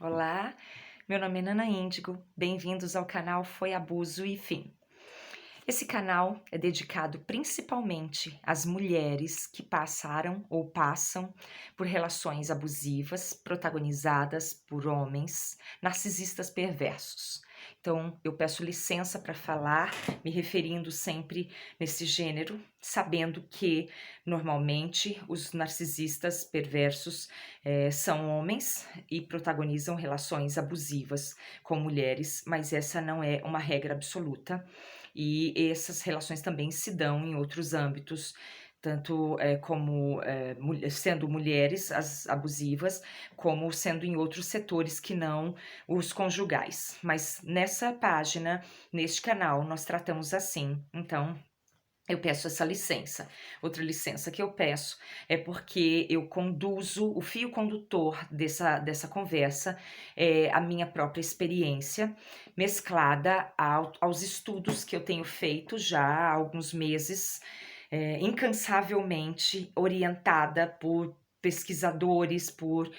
Olá, meu nome é Nana Índigo, bem-vindos ao canal Foi Abuso e Fim. Esse canal é dedicado principalmente às mulheres que passaram ou passam por relações abusivas protagonizadas por homens narcisistas perversos. Então, eu peço licença para falar, me referindo sempre nesse gênero, sabendo que normalmente os narcisistas perversos são homens e protagonizam relações abusivas com mulheres, mas essa não é uma regra absoluta. E essas relações também se dão em outros âmbitos, tanto como sendo mulheres as abusivas, como sendo em outros setores que não os conjugais. Mas nessa página, neste canal, nós tratamos assim. Então, eu peço essa licença. Outra licença que eu peço é porque eu conduzo o fio condutor dessa conversa, a minha própria experiência, mesclada aos estudos que eu tenho feito já há alguns meses, incansavelmente orientada por pesquisadores, por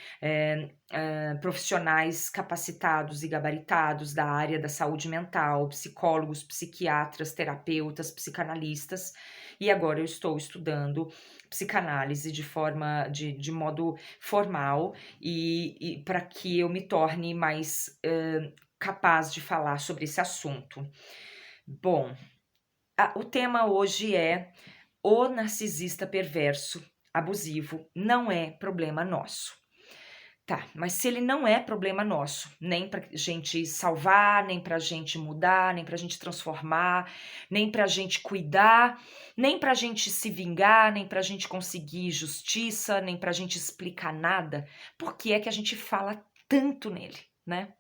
profissionais capacitados e gabaritados da área da saúde mental, psicólogos, psiquiatras, terapeutas, psicanalistas, e agora eu estou estudando psicanálise de modo formal e para que eu me torne mais capaz de falar sobre esse assunto. Bom, o tema hoje é: o narcisista perverso abusivo não é problema nosso. Tá, mas se ele não é problema nosso, nem pra gente salvar, nem pra gente mudar, nem pra gente transformar, nem pra gente cuidar, nem pra gente se vingar, nem pra gente conseguir justiça, nem pra gente explicar nada, por que é que a gente fala tanto nele, né?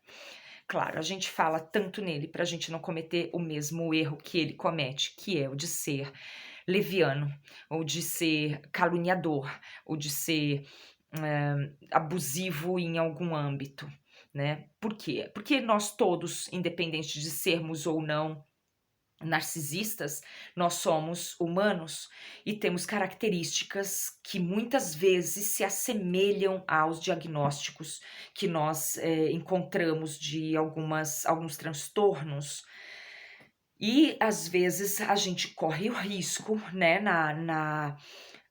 Claro, a gente fala tanto nele pra gente não cometer o mesmo erro que ele comete, que é o de ser leviano, ou de ser caluniador, ou de ser abusivo em algum âmbito, né? Por quê? Porque nós todos, independente de sermos ou não narcisistas, nós somos humanos e temos características que muitas vezes se assemelham aos diagnósticos que nós encontramos de alguns transtornos. E às vezes a gente corre o risco, né, na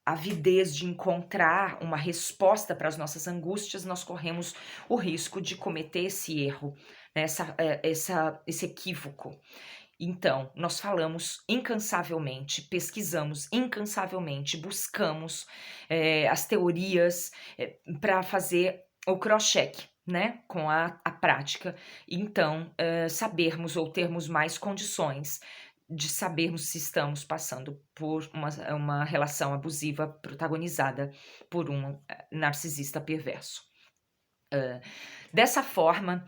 avidez de encontrar uma resposta para as nossas angústias, nós corremos o risco de cometer esse erro, né, esse equívoco. Então, nós falamos incansavelmente, pesquisamos incansavelmente, buscamos as teorias para fazer o cross-check, né, com a prática. Então, sabermos ou termos mais condições de sabermos se estamos passando por uma relação abusiva protagonizada por um narcisista perverso. Dessa forma,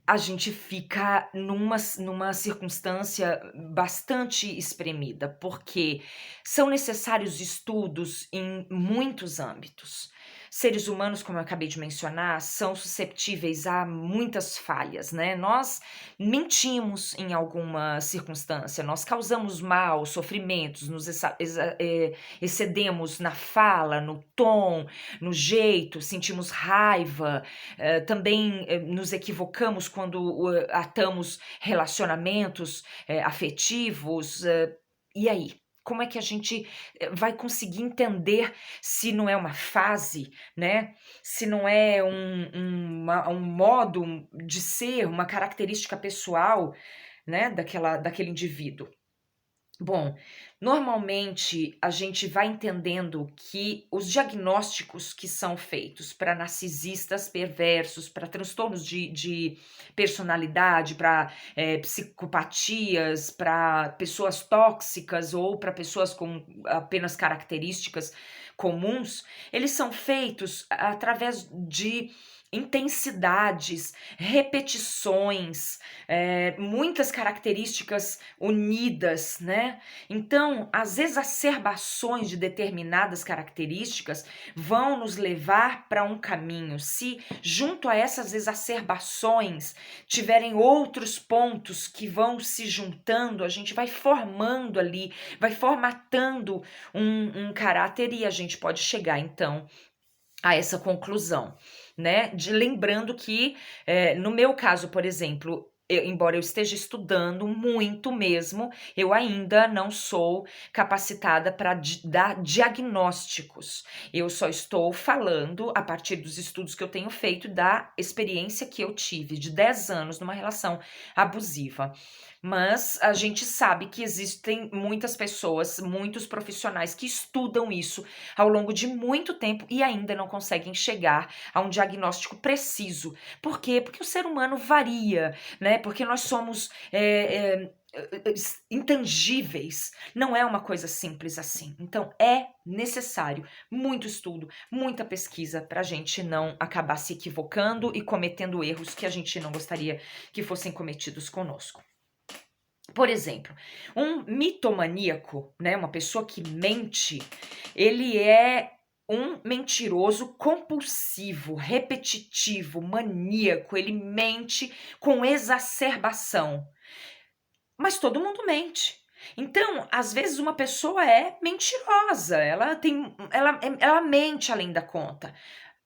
a gente fica numa circunstância bastante espremida, porque são necessários estudos em muitos âmbitos. Seres humanos, como eu acabei de mencionar, são susceptíveis a muitas falhas, né? Nós mentimos em alguma circunstância, nós causamos mal, sofrimentos, nos excedemos na fala, no tom, no jeito, sentimos raiva, também nos equivocamos quando atamos relacionamentos afetivos. E aí? Como é que a gente vai conseguir entender se não é uma fase, né? Se não é um modo de ser, uma característica pessoal, né, daquele indivíduo? Bom, normalmente a gente vai entendendo que os diagnósticos que são feitos para narcisistas perversos, para transtornos de personalidade, para psicopatias, para pessoas tóxicas ou para pessoas com apenas características comuns, eles são feitos através de intensidades, repetições, muitas características unidas, né? Então, as exacerbações de determinadas características vão nos levar para um caminho. Se junto a essas exacerbações tiverem outros pontos que vão se juntando, a gente vai formando ali, vai formatando um caráter e a gente pode chegar então a essa conclusão, né? Lembrando que, no meu caso, por exemplo, embora eu esteja estudando muito mesmo, eu ainda não sou capacitada para dar diagnósticos. Eu só estou falando a partir dos estudos que eu tenho feito, da experiência que eu tive de 10 anos numa relação abusiva. Mas a gente sabe que existem muitas pessoas, muitos profissionais que estudam isso ao longo de muito tempo e ainda não conseguem chegar a um diagnóstico preciso. Por quê? Porque o ser humano varia, né? Porque nós somos intangíveis. Não é uma coisa simples assim. Então é necessário muito estudo, muita pesquisa para a gente não acabar se equivocando e cometendo erros que a gente não gostaria que fossem cometidos conosco. Por exemplo, um mitomaníaco, né, uma pessoa que mente, ele é um mentiroso compulsivo, repetitivo, maníaco, ele mente com exacerbação. Mas todo mundo mente. Então, às vezes uma pessoa é mentirosa, ela mente além da conta.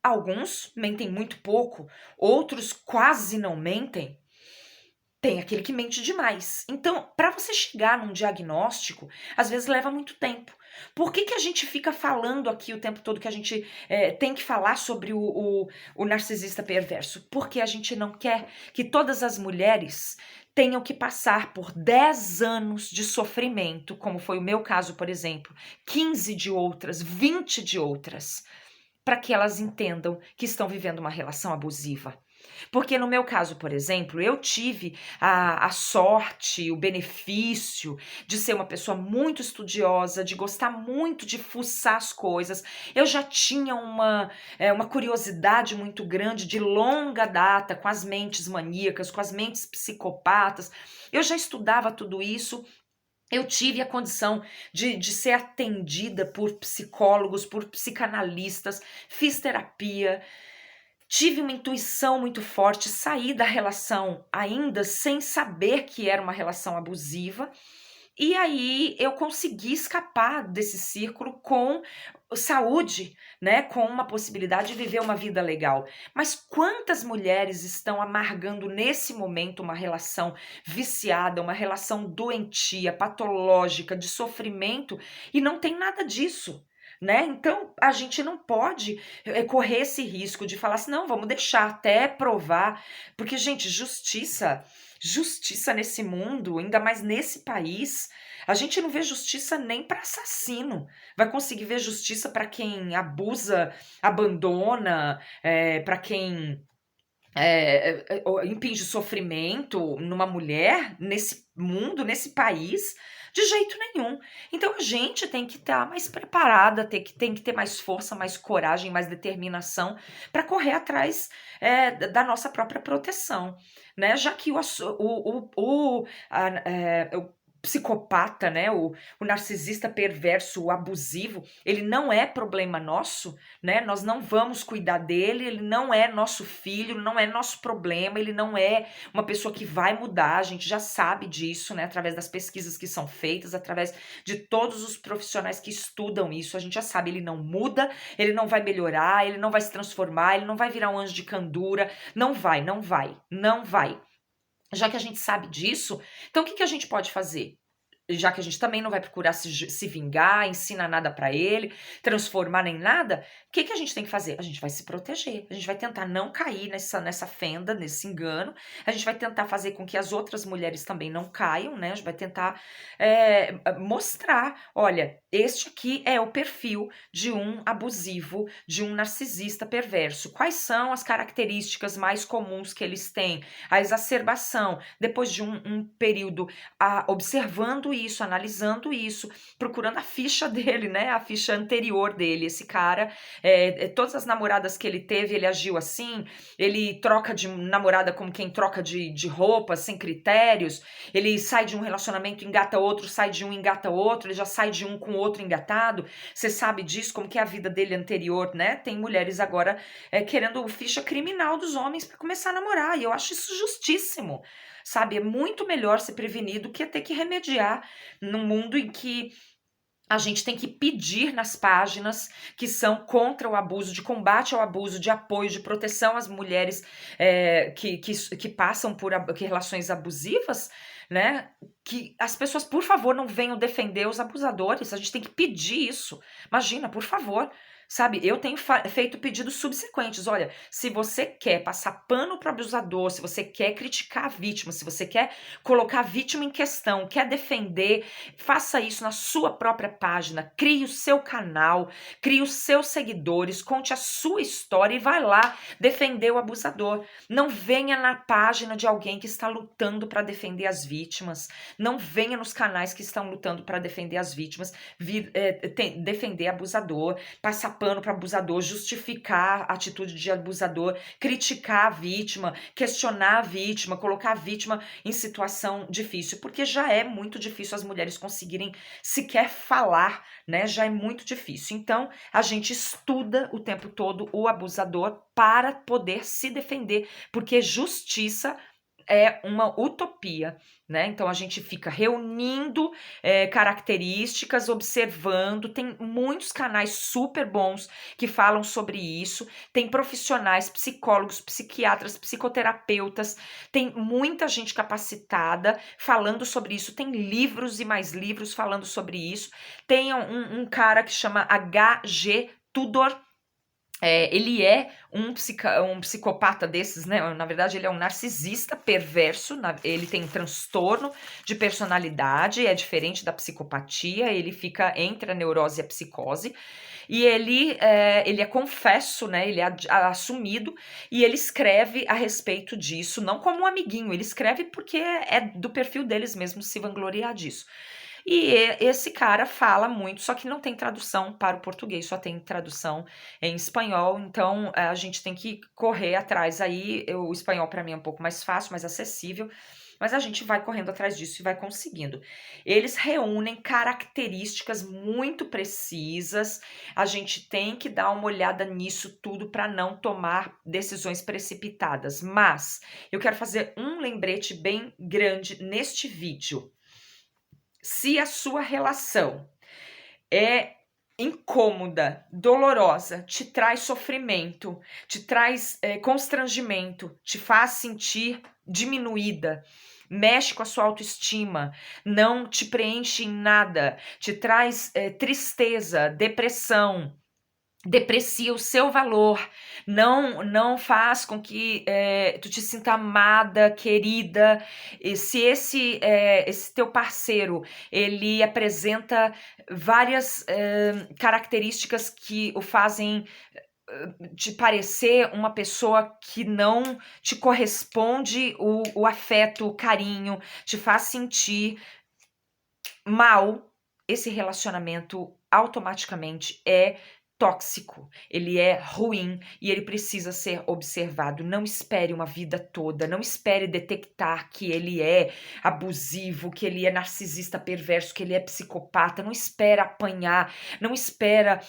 Alguns mentem muito pouco, outros quase não mentem. Tem aquele que mente demais. Então, para você chegar num diagnóstico, às vezes leva muito tempo. Por que a gente fica falando aqui o tempo todo que a gente tem que falar sobre o narcisista perverso? Porque a gente não quer que todas as mulheres tenham que passar por 10 anos de sofrimento, como foi o meu caso, por exemplo, 15 de outras, 20 de outras, para que elas entendam que estão vivendo uma relação abusiva. Porque no meu caso, por exemplo, eu tive a sorte, o benefício de ser uma pessoa muito estudiosa, de gostar muito de fuçar as coisas. Eu já tinha uma curiosidade muito grande de longa data com as mentes maníacas, com as mentes psicopatas. Eu já estudava tudo isso. Eu tive a condição de ser atendida por psicólogos, por psicanalistas, fiz terapia. Tive uma intuição muito forte, saí da relação ainda sem saber que era uma relação abusiva, e aí eu consegui escapar desse círculo com saúde, né, com uma possibilidade de viver uma vida legal. Mas quantas mulheres estão amargando nesse momento uma relação viciada, uma relação doentia, patológica, de sofrimento, e não tem nada disso? Né? Então a gente não pode correr esse risco de falar assim, não, vamos deixar até provar, porque, gente, justiça nesse mundo, ainda mais nesse país, a gente não vê justiça nem para assassino. Vai conseguir ver justiça para quem abusa, abandona, para quem impinge sofrimento numa mulher, nesse mundo, nesse país, de jeito nenhum. Então a gente tem que estar mais preparada, tem que ter mais força, mais coragem, mais determinação para correr atrás da nossa própria proteção, né? Já que o psicopata, né? O narcisista perverso, o abusivo, ele não é problema nosso, né? Nós não vamos cuidar dele, ele não é nosso filho, não é nosso problema, ele não é uma pessoa que vai mudar, a gente já sabe disso, né? Através das pesquisas que são feitas, através de todos os profissionais que estudam isso, a gente já sabe, ele não muda, ele não vai melhorar, ele não vai se transformar, ele não vai virar um anjo de candura, não vai, não vai, não vai. Já que a gente sabe disso, então o que a gente pode fazer? Já que a gente também não vai procurar se vingar, ensinar nada para ele, transformar nem nada, o que a gente tem que fazer? A gente vai se proteger, a gente vai tentar não cair nessa fenda, nesse engano, a gente vai tentar fazer com que as outras mulheres também não caiam, né? A gente vai tentar mostrar, olha, este aqui é o perfil de um abusivo, de um narcisista perverso. Quais são as características mais comuns que eles têm? A exacerbação, depois de um período observando isso, analisando isso, procurando a ficha dele, né? A ficha anterior dele. Esse cara, todas as namoradas que ele teve, ele agiu assim, ele troca de namorada como quem troca de roupa, sem critérios, ele sai de um relacionamento, engata outro, sai de um, engata outro, ele já sai de um com outro engatado. Você sabe disso, como que é a vida dele anterior, né? Tem mulheres agora querendo ficha criminal dos homens para começar a namorar, e eu acho isso justíssimo. Sabe, é muito melhor se prevenir do que ter que remediar num mundo em que A gente tem que pedir nas páginas que são contra o abuso, de combate ao abuso, de apoio, de proteção às mulheres que passam por relações abusivas, né? Que as pessoas, por favor, não venham defender os abusadores. A gente tem que pedir isso. Imagina, por favor. Sabe, eu tenho feito pedidos subsequentes. Olha, se você quer passar pano para o abusador, se você quer criticar a vítima, se você quer colocar a vítima em questão, quer defender, faça isso na sua própria página, crie o seu canal, crie os seus seguidores, conte a sua história e vai lá defender o abusador. Não venha na página de alguém que está lutando para defender as vítimas, não venha nos canais que estão lutando para defender as vítimas, defender abusador, passar pano para abusador, justificar a atitude de abusador, criticar a vítima, questionar a vítima, colocar a vítima em situação difícil, porque já é muito difícil as mulheres conseguirem sequer falar, né? Já é muito difícil. Então, a gente estuda o tempo todo o abusador para poder se defender, porque justiça é uma utopia, né? Então a gente fica reunindo características, observando. Tem muitos canais super bons que falam sobre isso. Tem profissionais, psicólogos, psiquiatras, psicoterapeutas. Tem muita gente capacitada falando sobre isso. Tem livros e mais livros falando sobre isso. Tem um cara que chama H.G. Tudor. Ele é um psicopata desses, né? Na verdade, ele é um narcisista perverso, ele tem um transtorno de personalidade, é diferente da psicopatia, ele fica entre a neurose e a psicose, e ele é confesso, né? Ele é assumido, e ele escreve a respeito disso, não como um amiguinho, ele escreve porque é do perfil deles mesmo se vangloriar disso. E esse cara fala muito, só que não tem tradução para o português, só tem tradução em espanhol, então a gente tem que correr atrás aí. O espanhol para mim é um pouco mais fácil, mais acessível, mas a gente vai correndo atrás disso e vai conseguindo. Eles reúnem características muito precisas, a gente tem que dar uma olhada nisso tudo para não tomar decisões precipitadas. Mas eu quero fazer um lembrete bem grande neste vídeo. Se a sua relação é incômoda, dolorosa, te traz sofrimento, te traz constrangimento, te faz sentir diminuída, mexe com a sua autoestima, não te preenche em nada, te traz tristeza, depressão, deprecia o seu valor, não faz com que tu te sinta amada, querida. E se esse teu parceiro ele apresenta várias características que o fazem te parecer uma pessoa que não te corresponde o afeto, o carinho, te faz sentir mal, esse relacionamento automaticamente é tóxico, ele é ruim e ele precisa ser observado. Não espere uma vida toda, não espere detectar que ele é abusivo, que ele é narcisista perverso, que ele é psicopata. Não espera apanhar, não espera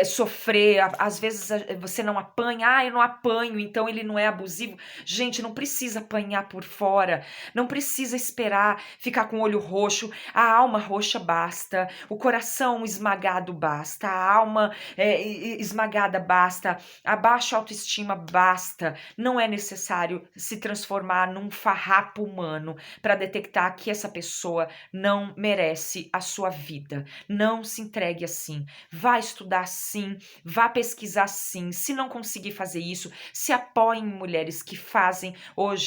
sofrer. Às vezes você não apanha, eu não apanho, então ele não é abusivo. Gente, não precisa apanhar por fora, não precisa esperar ficar com o olho roxo. A alma roxa basta, o coração esmagado basta, a alma esmagada basta, a baixa autoestima basta. Não é necessário se transformar num farrapo humano para detectar que essa pessoa não merece a sua vida. Não se entregue assim. Vá estudar sim, vá pesquisar sim. Se não conseguir fazer isso, se apoie em mulheres que fazem hoje